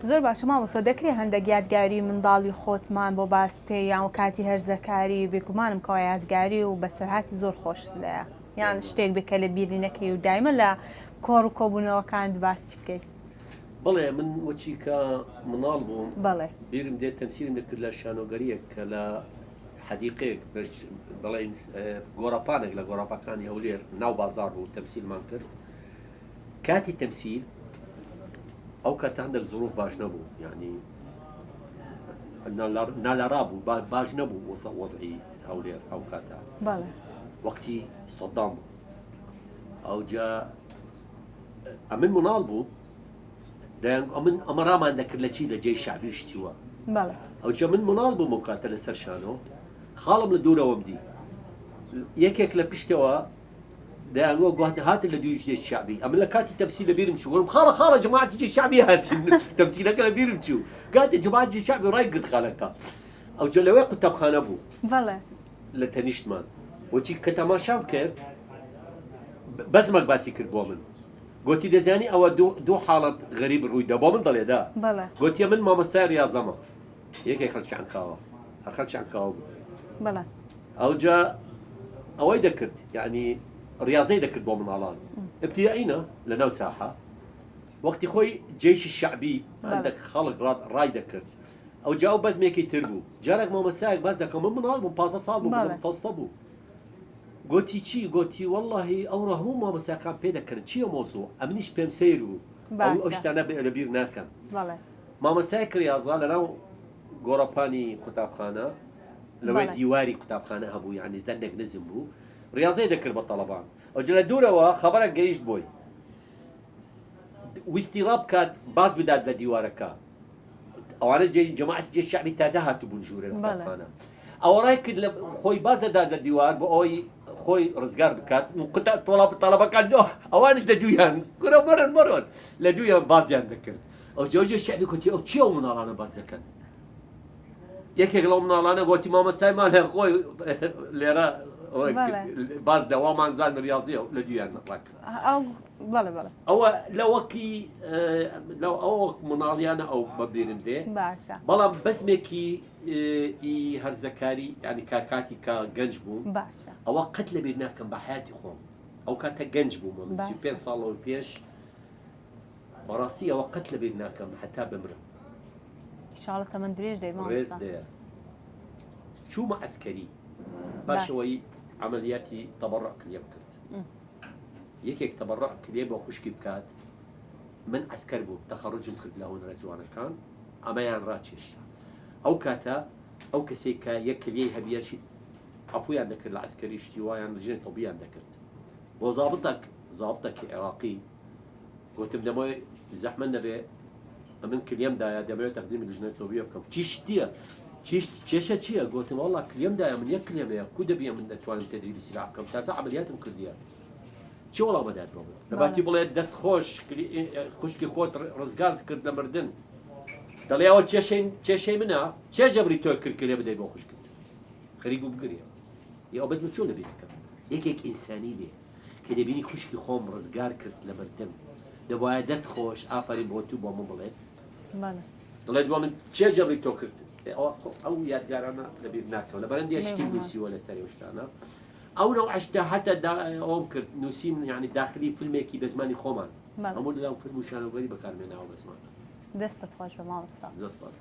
زۆر باشە مامۆستا دەکرێت هەندێک یادگاری منداڵی خۆتمان بۆ باس پێ یان و کاتی هەرزەکاری بێگومانم کەوا یادگاری و بەسەرهاتی زۆر خۆش لەیە یان شتێک بکە لە بیری نەکەی و دایمە لە کۆڕ و کۆبوونەوەکان باسی بکەیت. بەڵێ من وەچی کە مناڵ بووم بەڵێ بیرم دێت تەمسیلم دەکرد لە شانۆگەریەک کە لە حەدیقەیەک بەڵێ گۆڕەپانێک لە گۆڕاپەکانی هەولێر ناو بازار بوو تەمسیلمان کرد کاتی تەمسیل ئەو کات هەندێک زۆرۆف باش نەبوو یعنی نالەرا بوو باش نەبوو وەزعی هەولێر ئەو کاتە بەڵێ وەختی سەدام بوو ئەوجا ئەمن مناڵ بوو ئەمن ئەمە ڕامان دەکرد لە چی لە جێی شعبی شتیوە بەڵێ ئەوجا من مناڵ بووم و کاتە لەسەر شانۆ خاڵم لە دوورەوەم دی یەکێک لە پشتەوە دەیانگۆ گواتە هاتن لە دوی جێی شعبی ئەمن لە کاتی تەمسیل لە بیرم چوو وەرم خاڵە جەماعەتی جێی شعبی هاتن تەمسیلەکە لە بیرم چوو کاتی جەماعەتی جێی شعبی ڕای گرت خاڵەکە ئەوجا لەوەی قوتابخانە بوو بەڵێ لە تەنیشتمان وەچی کە تەماشام کرد بەزمەک باسی کرد بۆ من گوتی دەزانی ئەوە دوو حاڵەت غەریب ڕوویدا بۆ من دەڵێدا بەڵێ گوتیە من مامۆستای ریاضەمە یەکێک خەڵکیان کاوە هەر خەڵکیان کاوە بوو بەڵێ ئەوجا ئەوەی دەکرد یعنی ریاضەی دەکرد بۆ مناڵان ابتیدائینە لە ناو ساحە وەختی خۆی جێشی شعبی هەندێک خەڵک ڕای دەکرد ئەوجا ئەو بەزمێکی تر بوو جارێک مامۆستایەک باز دەکەم من مناڵ بووم 15 ساڵ بووم تەستە بوو گوتی چی گوتی واللهی ئەوڕە هەموو مامۆستایەکان پێ دەکردن چییە مۆزوع ئەمنیش پێم سیر بوو ئەو شتانە لەبیر ناکەم مامۆستایەک ریاضە لەناو گۆڕەپانی قوتابخانە لەوەی دیواری قوتابخانە هەبوو یعنی زەندێک نزم بوو ریاضەی دەکرد بە تەڵەبان ئەوجا لە دوورەوە خەبەرێک گەیشت بۆی ویستی ڕاب کات باز بدات لە دیوارەکە ئەوانە جەماعەتی جێی شعبی تازە هاتوبوون ژوورە قوتابخانە ئەوە ڕای کرد لە خۆی باز دەدات لە دیوار بۆ ئەوەی خۆی ڕزگار بکات تەڵەبەکان ئەوانش لە دوویان گورە مەرن لە دوویان بازیان دەکرد ئەو جێ شعبی کوتی ئەو چی ئەو مناڵانە باز دەکەن یەکێک لەو مناڵانە گوتی مامۆستایمان هەر خۆی لێرە باز دەوامان زان ریاضیە لە دویان ڕاکرد ئەوە لەوەکی ئەو مناڵیانە ئەو بەبیرم دێ بەڵام بەزمێکی هەرزەکاری ینی کارکاتی کە گەنج بووم ئەوە قەت لەبیر ناکەم بە حیاتی خۆم ئەو کاتە گەنج بووم 35 ساڵەوە پێش بەڕاستی ئەوە قەت لەبیر ناکەم حتا بمرم شاڵەتە من درێژ ڕێز دەیە چوومە ئەسکەری باشەوەی عملیاتی تەبەڕع کلێ بکرد یەکێک تەبەڕع کلێ بۆ خوشکی بکات من ئەسکەر بوو تەخەڕوجم کرد لە هونەرە جوانەکان ئەمەیان ڕاکێش ئەو کاتە ئەو کەسێک کە یەک کلێی هەبیەشی عەفویان دەکرد لە ئەسکەری شتی وایان ژێن تەبیان دەکرد بۆ زابتێکی عێراقی گوتم دەمەوێت زەحمە نەبێ من کلێمدایە دەمەوێت تەقدیمی ژنەی تۆبیە بکەم چی شتیە کێشە چییە گوتم وەڵا کلێمدایە من یەک کلێمەیە کو دەبیە من دەتوانم تەدریبی سلاح بکەم تازە عملیاتم کردیە چی وەڵامەدات بۆ من لەباتی بڵێت دەست خۆش خوشکی خۆت ڕزگار کرد لە مردن دەڵێ ئەوە کێشەی منە چێ جەبری تۆ کرد کلێ بدەی بۆ خوشکت خەریک و بگرێ ئەو بەزمە چۆن لەبیر بکەم یەکێک ئینسانی بێ کە دەبینی خوشکی خۆم ڕزگار کرد لە مردن دەبایە دەست خۆش ئافرین بۆ تو بۆ من بڵێت دەڵێت بۆ من چێ جەبری تۆ کرد ئەو یادگارانە لەبیر ناکەم لە بەرەندی شتی نووسیوە لە سەری شتانە ئەو نەو عشتا هەتا ئەوم کرد نووسیم ینی داخلی فیلمێکی بە زمانی خۆمان هەموو لەو فیلم و شانۆگەری بەکارمێناوە بە زمان دەستت خۆش بە ماوەستا زۆر سپاس